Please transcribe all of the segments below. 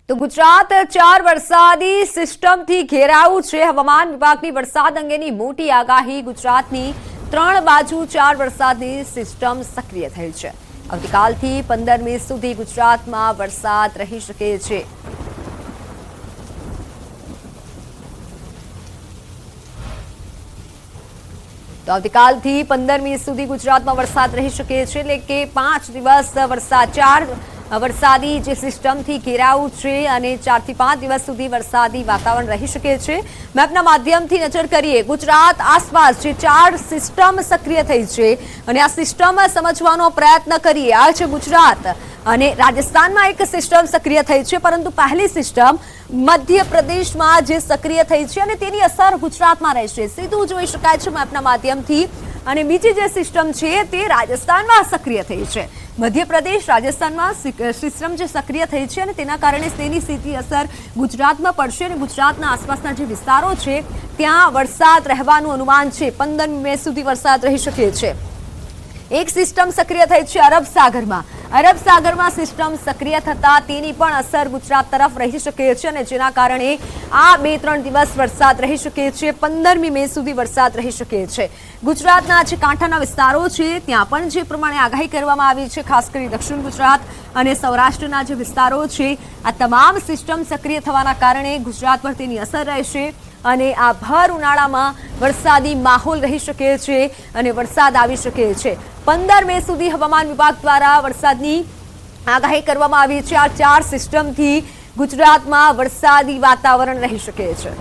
તો ગુજરાત 4 વરસાદી સિસ્ટમથી ઘેરાયું છે। હવામાન વિભાગની વરસાદ અંગેની મોટી આગાહી। ગુજરાતની 3 બાજુ 4 વરસાદી સિસ્ટમ સક્રિય થઈ છે। આવતીકાલથી 15 મે સુધી ગુજરાતમાં વરસાદ રહી શકે છે। તો આવતીકાલથી 15 મે સુધી ગુજરાતમાં વરસાદ રહી શકે છે, એટલે કે 5 દિવસ વરસાદ 4 વરસાદી જે સિસ્ટમથી ઘેરાયું છે અને 4 થી 5 દિવસ સુધી વરસાદી વાતાવરણ રહી શકે છે। મેપના માધ્યમથી નજર કરીએ ગુજરાત આસપાસ જે 4 સિસ્ટમ સક્રિય થઈ છે અને આ સિસ્ટમ સમજવાનો પ્રયત્ન કરીએ। આ છે ગુજરાત અને રાજસ્થાનમાં એક સિસ્ટમ સક્રિય થઈ છે, પરંતુ પહેલી સિસ્ટમ મધ્યપ્રદેશમાં જે સક્રિય થઈ છે અને તેની અસર ગુજરાતમાં રહેશે, સીધું જોઈ શકાય છે મેપના માધ્યમથી। અને બીજી જે સિસ્ટમ છે તે રાજસ્થાનમાં સક્રિય થઈ છે। મધ્યપ્રદેશ રાજસ્થાનમાં સિસ્ટમ જે સક્રિય થઈ છે અને તેના કારણે તેની સીધી અસર ગુજરાતમાં પડશે અને ગુજરાતના આસપાસના જે વિસ્તારો છે ત્યાં વરસાદ રહેવાનું અનુમાન છે। 15 મે સુધી વરસાદ રહી શકે છે। એક સિસ્ટમ સક્રિય થઈ છે અરબ સાગરમાં સિસ્ટમ સક્રિય થતા તેની પણ અસર ગુજરાત તરફ રહી શકે છે અને જેના કારણે આ 2-3 દિવસ વરસાદ રહી શકે છે। 15 મે સુધી વરસાદ રહી શકે છે। ગુજરાતના જે કાંઠાના વિસ્તારો છે ત્યાં પણ જે પ્રમાણે આગાહી કરવામાં આવી છે, ખાસ કરી દક્ષિણ ગુજરાત અને સૌરાષ્ટ્રના જે વિસ્તારો છે આ તમામ સિસ્ટમ સક્રિય થવાના કારણે ગુજરાત પર તેની અસર રહેશે અને આ ભર ઉનાળામાં વરસાદી માહોલ રહી શકે છે અને વરસાદ આવી શકે છે। 15 મે સુધી હવામાન વિભાગ દ્વારા વરસાદની આગાહી કરવામાં આવી છે। આ 4 સિસ્ટમથી ગુજરાતમાં વરસાદી વાતાવરણ રહી શકે છે।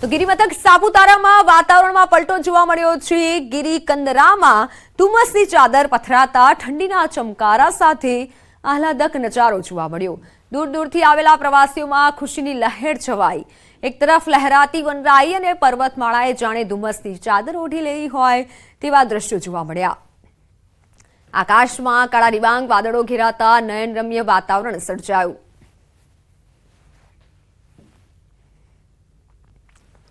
તો ગિરિમથક સાપુતારામાં વાતાવરણમાં પલટો જોવા મળ્યો છે। ગિરિકંદરામાં ધુમ્મસની ચાદર પથરાતા ઠંડીના ચમકારા સાથે આહલાદક નજારો જોવા મળ્યો। દૂર દૂરથી આવેલા પ્રવાસીઓમાં ખુશીની લહેર છવાઈ। એક તરફ લહેરાતી વનરાઈ અને પર્વતમાળાએ જાણે ધુમ્મસની ચાદર ઓઢી લઈ હોય તેવા દ્રશ્યો જોવા મળ્યા। આકાશમાં કાળા ડિબાંગ વાદળો ઘેરાતા નયનરમ્ય વાતાવરણ સર્જાયું।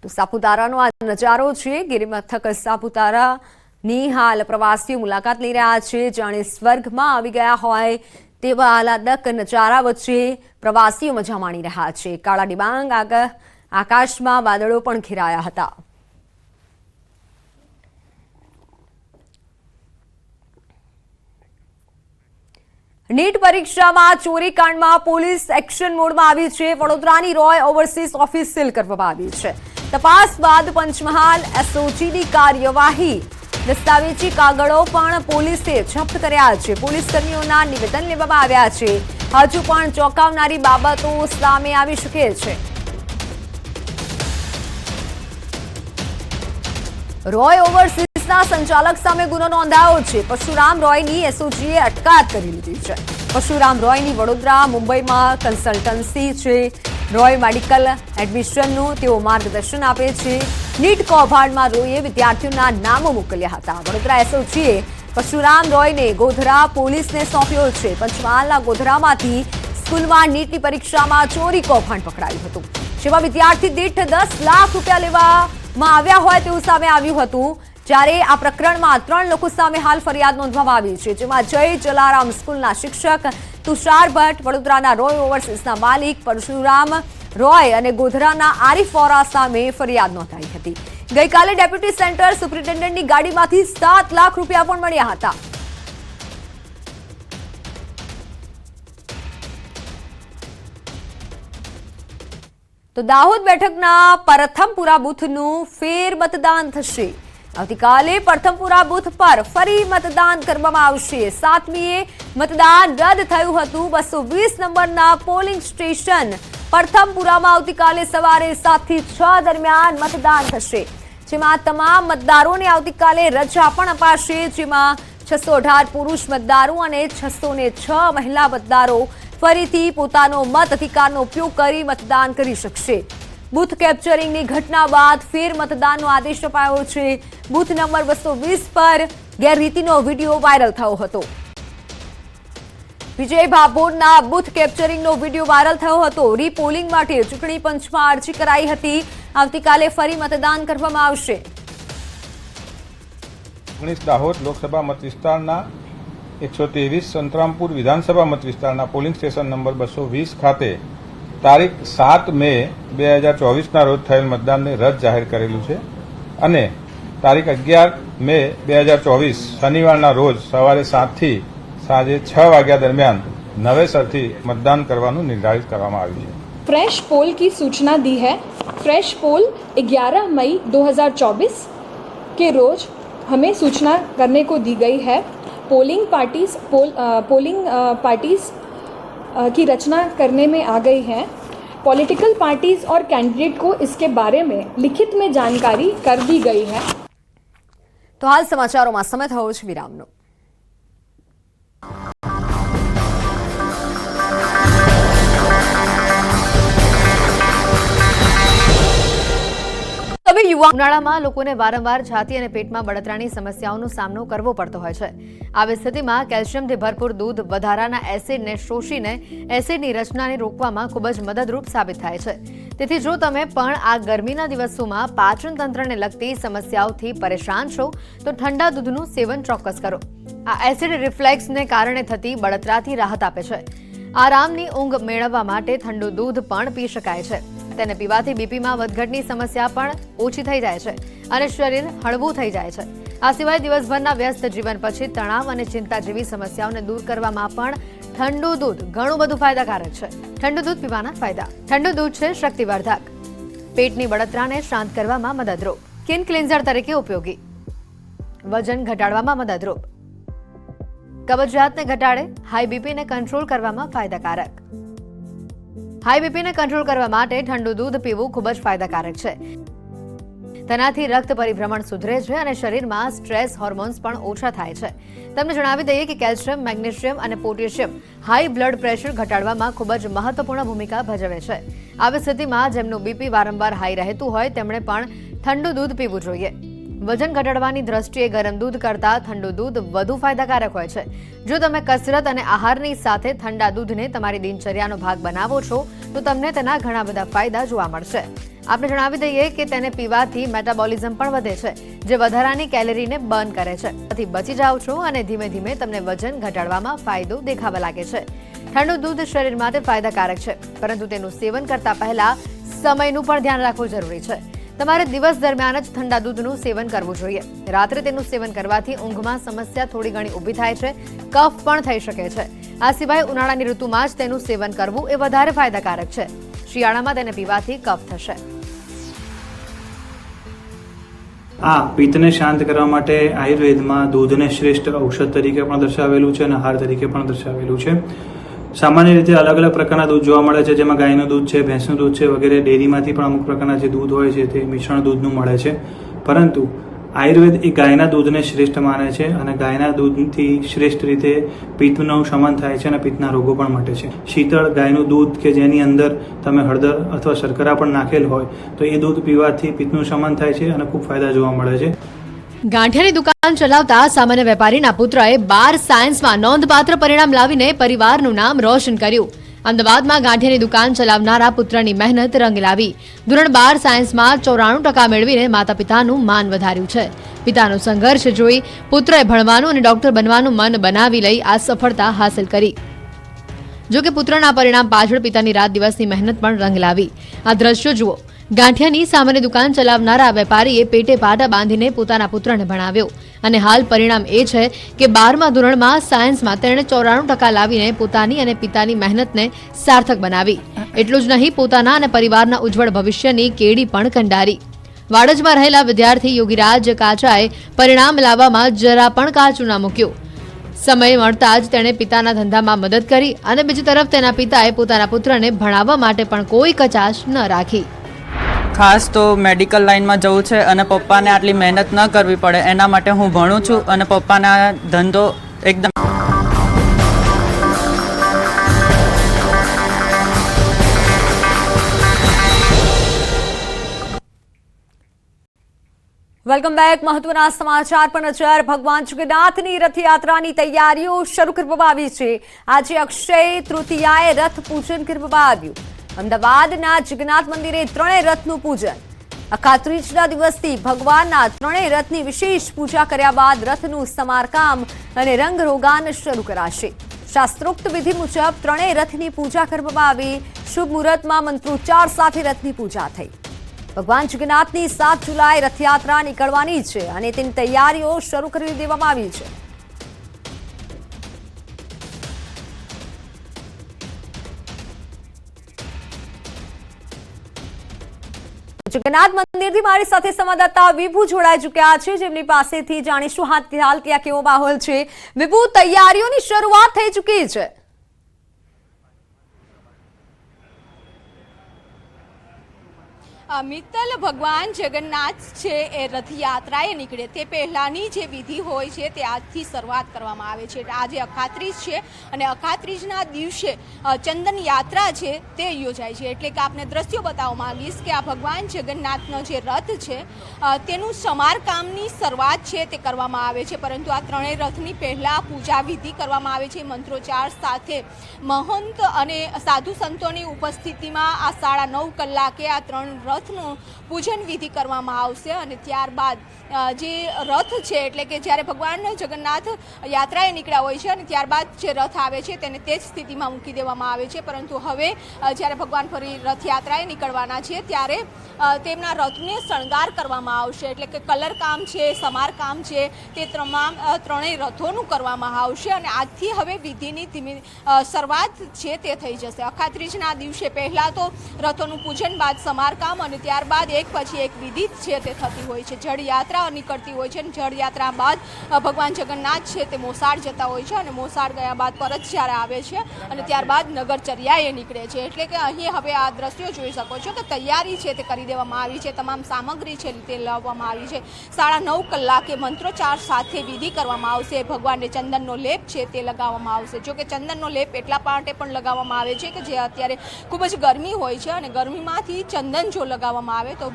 તો સાપુતારાનો આ નજારો છે। ગિરિમથક સાપુતારાની હાલ પ્રવાસીઓ મુલાકાત લઈ રહ્યા છે, જાણે સ્વર્ગમાં આવી ગયા હોય તેવા આહલાદક નજારા વચ્ચે પ્રવાસીઓ મજા માણી રહ્યા છે। કાળા ડિબાંગ આકાશમાં વાદળો પણ ઘેરાયા હતા। નીટ પરીક્ષામાં ચોરીકાંડમાં પોલીસ એક્શન મોડમાં આવી છે। વડોદરાની રોય ઓવરસીઝ ઓફિસ સીલ કરવામાં આવી છે। તપાસ બાદ પંચમહાલ એસઓજીની કાર્યવાહી। દસ્તાવેજી કાગળો પણ પોલીસે જપ્ત કર્યા છે। પોલીસ કર્મીઓના નિવેદન લેવામાં આવ્યા છે। હજુ પણ ચોંકાવનારી બાબતો સામે આવી શકે છે। રોય ઓવરસીઝના સંચાલક સામે ગુનો નોંધાયો છે। પરશુરામ રોયની એસઓજીએ અટકાયત કરી લીધી છે। પરશુરામ રોયની વડોદરા મુંબઈમાં કન્સલ્ટન્સી છે। રોય મેડિકલ એડમિશનનું તેઓ માર્ગદર્શન આપે છે। નીટ કૌભાંડમાં રોયે વિદ્યાર્થીઓના નામો મોકલ્યા હતા। વડોદરા એસઓજીએ પરશુરામ રોયને ગોધરા પોલીસને સોંપ્યો છે। પંચમહાલના ગોધરામાંથી સ્કૂલમાં નીટની પરીક્ષામાં ચોરી કૌભાંડ પકડાયું હતું, જેમાં વિદ્યાર્થી દીઠ 10 લાખ રૂપિયા લેવામાં આવ્યા હોય તેવું સામે આવ્યું હતું। જ્યારે આ પ્રકરણમાં 3 લોકો સામે હાલ ફરિયાદ નોંધવામાં આવી છે, જેમાં જય જલારામ સ્કૂલના શિક્ષક તુષાર ભટ્ટ, વડોદરાના રોય ઓવરસીઝના માલિક પરશુરામ રોય અને ગોધરાના આરિફ વોરા સામે ફરિયાદ નોંધાઈ હતી। ગઈકાલે ડેપ્યુટી સેન્ટર સુપ્રિન્ટેન્ડન્ટની ગાડીમાંથી 7 લાખ રૂપિયા પણ મળ્યા હતા। તો દાહોદ બેઠકના પરથમપુરા બૂથનું ફેર મતદાન થશે। આવતીકાલે પરથમપુરા બૂથ પર ફરી મતદાન કરવામાં આવશે। 7મીએ મતદાન રદ થયું હતું। 220 નંબરના પોલિંગ સ્ટેશન પરથમપુરામાં આવતીકાલે સવારે 7 થી 6 દરમિયાન મતદાન થશે, જેમાં તમામ મતદારોને આવતીકાલે રજા પણ અપાશે, જેમાં 618 પુરુષ મતદારો અને 606 મહિલા મતદારો ફરીથી પોતાનો મત અધિકારનો ઉપયોગ કરી મતદાન કરી શકશે। બૂથ કેપ્ચરિંગની ઘટના બાદ ફેર મતદાનનો આદેશ અપાયો છે। બૂથ નંબર 220 પર ગેરરીતિનો વિડીયો વાયરલ થયો હતો। વિજય ભાભોરના બૂથ કેપ્ચરિંગનો વિડીયો વાયરલ થયો હતો। રીપોલિંગ માટે ચૂંટણી પંચમાં અરજી કરાઈ હતી। આવતીકાલે ફરી મતદાન કરવામાં આવશે। દાહોદ લોકસભા મત વિસ્તારના 123 સંતરામપુર વિધાનસભા મત વિસ્તારના પોલિંગ સ્ટેશન નંબર 220 ખાતે તારીખ 7 મે 2024ના રોજ થયેલ મતદાનને રદ જાહેર કરેલું છે અને તારીખ 11 મે 2024 શનિવારના રોજ સવારે 7 થી સાંજે 6 વાગ્યા દરમિયાન નવેસરથી मतदान करवाનું निर्धारित કરવામાં આવ્યું છે। फ्रेश पोल की सूचना दी है। फ्रेश पोल 11 मई 2024 के रोज हमें सूचना करने को दी गई है। पोलिंग पार्टीज की रचना करने में आ गई हैं। पॉलिटिकल पार्टीज और कैंडिडेट को इसके बारे में लिखित में जानकारी कर दी गई है। तो हाल समाचारों में समय थयो छे विरामनो। હવે યુવા ઉનાળામાં લોકોને વારંવાર છાતી અને પેટમાં બળતરાની સમસ્યાઓનો સામનો કરવો પડતો હોય છે। આવી સ્થિતિમાં કેલ્શિયમથી ભરપૂર દૂધ વધારાના એસિડને શોષીને એસિડની રચનાને રોકવામાં ખૂબ જ મદદરૂપ સાબિત થાય છે। તેથી જો તમે પણ આ ગરમીના દિવસોમાં પાચન તંત્રને લગતી સમસ્યાઓથી પરેશાન છો તો ઠંડા દૂધનું સેવન ચોક્કસ કરો। આ એસિડ રિફ્લેક્સને કારણે થતી બળતરાથી રાહત આપે છે। આરામની ઊંઘ મેળવવા માટે ઠંડુ દૂધ પણ પી શકાય છે। તેને પીવાથી બીપીમાં વધઘટની સમસ્યા પણ ઓછી થઈ જાય છે અને શરીર હળવું થઈ જાય છે। આ સિવાય દિવસભરના વ્યસ્ત જીવન પછી તણાવ અને ચિંતા જેવી સમસ્યાઓને દૂર કરવામાં પણ ઠંડુ દૂધ ઘણું બધું ફાયદાકારક છે। ઠંડુ દૂધ પીવાના ફાયદા। ઠંડુ દૂધ છે શક્તિવર્ધક, પેટની બળતરાને શાંત કરવામાં મદદરૂપ, સ્કિન ક્લિન્ઝર તરીકે ઉપયોગી, વજન ઘટાડવામાં મદદરૂપ, કબજિયાતને ઘટાડે, હાઈ બીપીને કંટ્રોલ કરવામાં ફાયદાકારક। हाई बीपी ने कंट्रोल करवा माटे ठंडू दूध पीवू खूब ज फायदाकारक छे। तेनाथी रक्त परिभ्रमण सुधरे छे अने शरीरमां स्ट्रेस होर्मोन्स पण ओछा थाय छे। तमने जणावी दઈએ કે કેલ્શિયમ, મેગ્નેશિયમ અને પોટેશિયમ હાઈ બ્લડ પ્રેશર ઘટાડવામાં ખૂબ જ મહત્વપૂર્ણ ભૂમિકા ભજવે છે। આવી સ્થિતિમાં જેમનું બીપી વારંવાર હાઈ રહેતું હોય તેમણે પણ ઠંડુ દૂધ પીવું જોઈએ। વજન ઘટાડવાની દ્રષ્ટિએ ગરમ દૂધ કરતાં ઠંડુ દૂધ વધુ ફાયદાકારક હોય છે। જો તમે કસરત અને આહારની સાથે ઠંડા દૂધને તમારી દિનચર્યાનો ભાગ બનાવો છો તો તમને તેના ઘણા બધા ફાયદા જોવા મળશે। આપણે જણાવી દઈએ કે તેને પીવાથી મેટાબોલિઝમ પણ વધે છે, જે વધારાની કેલરીને બર્ન કરે છે। તેથી બચી જાઓ છો અને ધીમે ધીમે તમને વજન ઘટાડવામાં ફાયદો દેખાવા લાગે છે। ઠંડુ દૂધ શરીર માટે ફાયદાકારક છે, પરંતુ તેનું સેવન કરતા પહેલા સમયનું પણ ધ્યાન રાખવું જરૂરી છે। તમારે દિવસ દરમિયાન જ ઠંડા દૂધનું સેવન કરવું જોઈએ। રાત્રે તેનું સેવન કરવાથી ઊંઘમાં સમસ્યા થોડી ઘણી ઊભી થાય છે, કફ પણ થઈ શકે છે। આ સિવાય ઉનાળાની ઋતુમાં જ તેનું સેવન કરવું એ વધારે ફાયદાકારક છે। શિયાળામાં તેને પીવાથી કફ થશે। આ પિત્તને શાંત કરવા માટે આયુર્વેદમાં દૂધને શ્રેષ્ઠ ઔષધ તરીકે પણ દર્શાવેલું છે અને આહાર તરીકે પણ દર્શાવેલું છે। સામાન્ય રીતે અલગ અલગ પ્રકારના દૂધ જોવા મળે છે, જેમાં ગાયનું દૂધ છે, ભેંસનું દૂધ છે વગેરે। ડેરીમાંથી પણ અમુક પ્રકારના જે દૂધ હોય છે તે મિશ્રણ દૂધનું મળે છે, પરંતુ આયુર્વેદ એ ગાયના દૂધને શ્રેષ્ઠ માને છે અને ગાયના દૂધથી શ્રેષ્ઠ રીતે પિત્તનું શમન થાય છે અને પિત્તના રોગો પણ મટે છે। શીતળ ગાયનું દૂધ કે જેની અંદર તમે હળદર અથવા શર્કરા પણ નાખેલ હોય તો એ દૂધ પીવાથી પિત્તનું શમન થાય છે અને ખૂબ ફાયદા જોવા મળે છે। ગાંઠિયાની દુકાન ચલાવતા સામાન્ય વેપારીના પુત્રએ 12 સાયન્સમાં નોંધપાત્ર પરિણામ લાવીને પરિવારનું નામ રોશન કર્યું। અમદાવાદમાં ગાંઠિયાની દુકાન ચલાવનારા પુત્રની મહેનત રંગ લાવી। ધોરણ 12 સાયન્સમાં 94% મેળવીને માતા પિતાનું માન વધાર્યું છે। પિતાનો સંઘર્ષ જોઈ પુત્રએ ભણવાનું અને ડોક્ટર બનવાનું મન બનાવી લઈ આ સફળતા હાંસલ કરી। જો કે પુત્રના પરિણામ પાછળ પિતાની રાત દિવસની મહેનત પણ રંગ લાવી। આ દ્રશ્યો જુઓ। ગાંઠિયાની સામાન્ય દુકાન ચલાવનારા વેપારીએ પેટે પાટા બાંધીને પોતાના પુત્રને ભણાવ્યો અને હાલ પરિણામ એ છે કે 12મા ધોરણમાં સાયન્સમાં તેણે 94% લાવીને પોતાની અને પિતાની મહેનતને સાર્થક બનાવી। એટલું જ નહીં, પોતાના અને પરિવારના ઉજ્જવળ ભવિષ્યની કેડી પણ કંડારી। વાડજમાં રહેલા વિદ્યાર્થી યોગીરાજ કાચાએ પરિણામ લાવવામાં જરા પણ કાચું ના મૂક્યું। સમય મળતા જ તેણે પિતાના ધંધામાં મદદ કરી અને બીજી તરફ તેના પિતાએ પોતાના પુત્રને ભણાવવા માટે પણ કોઈ કચાશ ન રાખી। ખાસ તો મેડિકલ લાઇનમાં જવું છે અને પપ્પાને આટલી મહેનત ન કરવી પડે એના માટે હું ભણું છું અને પપ્પાના ધંધો એકદમ વેલકમ બેક। મહત્વના સમાચાર પર નજર। ભગવાન જગન્નાથની રથયાત્રાની તૈયારીઓ શરૂ કરવામાં આવી છે। આજે અક્ષય તૃતીયાએ રથ પૂજન કરવામાં આવ્યું। અમદાવાદના જગન્નાથ મંદિરે 3 રથનું પૂજન। અખાત્રીજના દિવસથી ભગવાનના ત્રણેય રથની વિશેષ પૂજા કર્યા બાદ રથનું સમારકામ અને રંગરોગાન શરૂ કરાશે. શાસ્ત્રોક્ત વિધિ મુજબ ત્રણેય રથની પૂજા કરવામાં આવી. શુભ મુહૂર્તમાં મંત્રોચ્ચાર સાથે રથની પૂજા થઈ. ભગવાન જગન્નાથની 7 જુલાઈ રથયાત્રા નીકળવાની છે અને તેની તૈયારીઓ શરૂ કરી દેવામાં આવી છે. જગન્નાથ મંદિરથી મારી સાથે સંવાદદાતા વિભુ જોડાઈ ચૂક્યા છે, જેમની પાસેથી જાણીશું હાલ ત્યાં કેવો માહોલ છે. વિભુ, તૈયારીઓની શરૂઆત થઈ ચૂકી છે. મિત્તલ, ભગવાન જગન્નાથ છે એ રથયાત્રાએ નીકળે તે પહેલાંની જે વિધિ હોય છે તે આજથી શરૂઆત કરવામાં આવે છે. આજે અખાત્રીજ છે અને અખાત્રીજના દિવસે ચંદન યાત્રા છે તે યોજાય છે. એટલે કે આપને દ્રશ્યો બતાવવા માંગીશ કે આ ભગવાન જગન્નાથનો જે રથ છે તેનું સમારકામની શરૂઆત છે તે કરવામાં આવે છે. પરંતુ આ ત્રણેય રથની પહેલાં પૂજા વિધિ કરવામાં આવે છે. મંત્રોચ્ચાર સાથે મહંત અને સાધુ સંતોની ઉપસ્થિતિમાં આ 9:30 કલાકે આ ત્રણ રથનું પૂજન વિધિ કરવામાં આવશે અને ત્યારબાદ જે રથ છે એટલે કે જ્યારે ભગવાન જગન્નાથ યાત્રાએ નીકળ્યા હોય છે અને ત્યારબાદ જે રથ આવે છે તેને તે જ સ્થિતિમાં મૂકી દેવામાં આવે છે. પરંતુ હવે જ્યારે ભગવાન ફરી રથયાત્રાએ નીકળવાના છે ત્યારે તેમના રથને શણગાર કરવામાં આવશે. એટલે કે કલરકામ છે, સમારકામ છે, તે ત્રણેય રથોનું કરવામાં આવશે અને આજથી હવે વિધિની ધીમી શરૂઆત છે તે થઈ જશે. અખાત્રીજના દિવસે પહેલાં તો રથોનું પૂજન બાદ સમારકામ અને ત્યારબાદ એક પછી એક વિધિ છે તે થતી હોય છે. જળયાત્રા નીકળતી હોય છે અને જળયાત્રા બાદ ભગવાન જગન્નાથ છે તે મોસાળ જતા હોય છે અને મોસાળ ગયા બાદ પરત જ્યારે આવે છે અને ત્યારબાદ નગરચર્યાએ નીકળે છે. એટલે કે અહીં હવે આ દ્રશ્યો જોઈ શકો છો કે તૈયારી છે તે કરી દેવામાં આવી છે. તમામ સામગ્રી છે તે લાવવામાં આવી છે. 9:30 કલાકે મંત્રોચ્ચાર સાથે વિધિ કરવામાં આવશે. ભગવાનને ચંદનનો લેપ છે તે લગાવવામાં આવશે. જો કે ચંદનનો લેપ એટલા માટે પણ લગાવવામાં આવે છે કે જે અત્યારે ખૂબ જ ગરમી હોય છે અને ગરમીમાંથી ચંદન જો લગાવવામાં આવે તો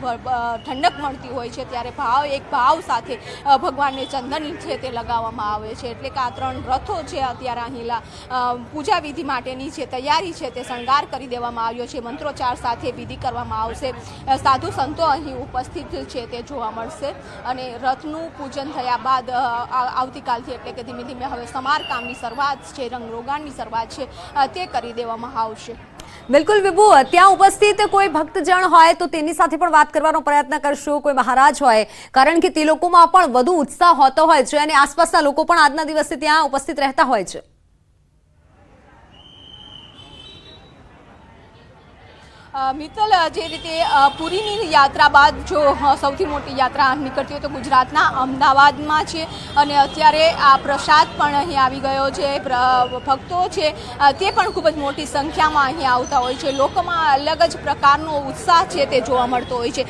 ઠંડક મળતી હોય છે. ત્યારે એક ભાવ સાથે ભગવાનને ચંદન છે તે લગાવવામાં આવે છે. એટલે કે આ ત્રણ રથો છે અત્યારે અહીં પૂજા વિધિ માટેની જે તૈયારી છે તે શણગાર કરી દેવામાં આવ્યો છે. મંત્રોચ્ચાર સાથે વિધિ કરવામાં આવશે. સાધુ સંતો અહીં ઉપસ્થિત છે તે જોવા મળશે અને રથનું પૂજન થયા બાદ આવતીકાલથી એટલે કે ધીમે ધીમે હવે સમારકામની શરૂઆત છે, રંગરોગાનની શરૂઆત છે તે કરી દેવામાં આવશે. બિલકુલ વિભુ, ત્યાં ઉપસ્થિત કોઈ ભક્તજન હોય તો તેની સાથે પણ વાત કરવાનો પ્રયત્ન કરશો. કોઈ મહારાજ હોય, કારણ કે તે લોકોમાં પણ વધુ ઉત્સાહ હોતો હોય છે અને આસપાસના લોકો પણ આજના દિવસે ત્યાં ઉપસ્થિત રહેતા હોય છે. મિત્તલ, જે રીતે પુરીની યાત્રા બાદ જો સૌથી મોટી યાત્રા નીકળતી હોય તો ગુજરાતના અમદાવાદમાં છે અને અત્યારે આ પ્રસાદ પણ અહીં આવી ગયો છે. ભક્તો છે તે પણ ખૂબ જ મોટી સંખ્યામાં અહીં આવતા હોય છે. લોકોમાં અલગ જ પ્રકારનો ઉત્સાહ છે તે જોવા મળતો હોય છે.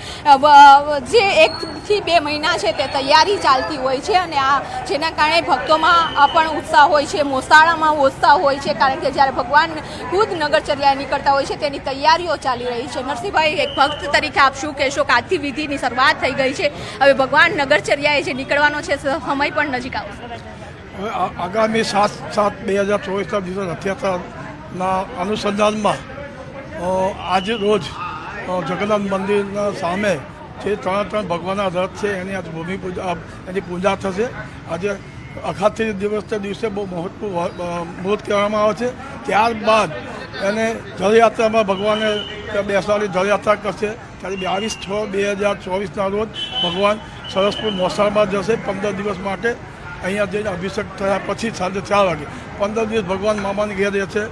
જે 1 થી 2 મહિના છે તે તૈયારી ચાલતી હોય છે અને આ જેના કારણે ભક્તોમાં પણ ઉત્સાહ હોય છે, મોસાળામાં ઉત્સાહ હોય છે. કારણ કે જ્યારે ભગવાન ખુદ નગરચર્યાએ નીકળતા હોય છે તેની તૈયારીઓ ચાલી રહી છે. નરસિંહભાઈ, એક ભક્ત તરીકે આપ શું કહેશો કે આજથી વિધિની શરૂઆત થઈ ગઈ છે, હવે ભગવાન નગરચર્યાએ જે નીકળવાનો છે સમય પણ નજીક આવશે? હવે આગામી 7/7/2024ના દિવસે રથયાત્રાના અનુસંધાનમાં આજ રોજ જગન્નાથ મંદિરના સામે જે ત્રણ ભગવાનના રથ છે એની આજ એની પૂજા થશે. આજે અખાત્રીજ દિવસે બહુ મુહૂર્ત કહેવામાં આવે છે. ત્યારબાદ એને જળયાત્રામાં ભગવાને બેસવાની જળયાત્રા કરશે. ત્યારે 22/6/2024ના રોજ ભગવાન સરસપુર મોસાળમાં જશે 15 દિવસ માટે. અહીંયા જઈને અભિષેક થયા પછી સાંજે 4 વાગે 15 દિવસ ભગવાન મામાની ઘેર રહેશે.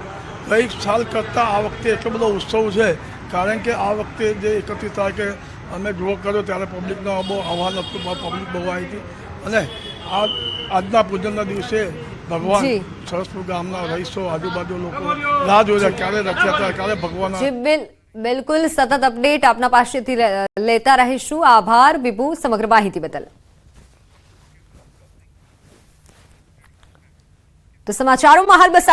ગઈ સાલ કરતાં આ વખતે એટલો બધો ઉત્સવ છે કારણ કે આ વખતે જે 31 તારીખે અમે ડ્રો કર્યો ત્યારે પબ્લિકનો બહુ આહ્વાન હતું, પબ્લિક બહુ આવી હતી અને આજના પૂજનના દિવસે ભગવાન સરસપુર ગામના રહીશો, આજુબાજુ લોકો રાહ જોઈ રહ્યા ક્યારે રથયાત્રા, ક્યારે ભગવાન. બિલકુલ, સતત અપડેટ આપના પાસેથી લેતા રહીશું. આભાર વિભુ સમગ્ર માહિતી બદલ. તો સમાચારોમાં હાલ બસ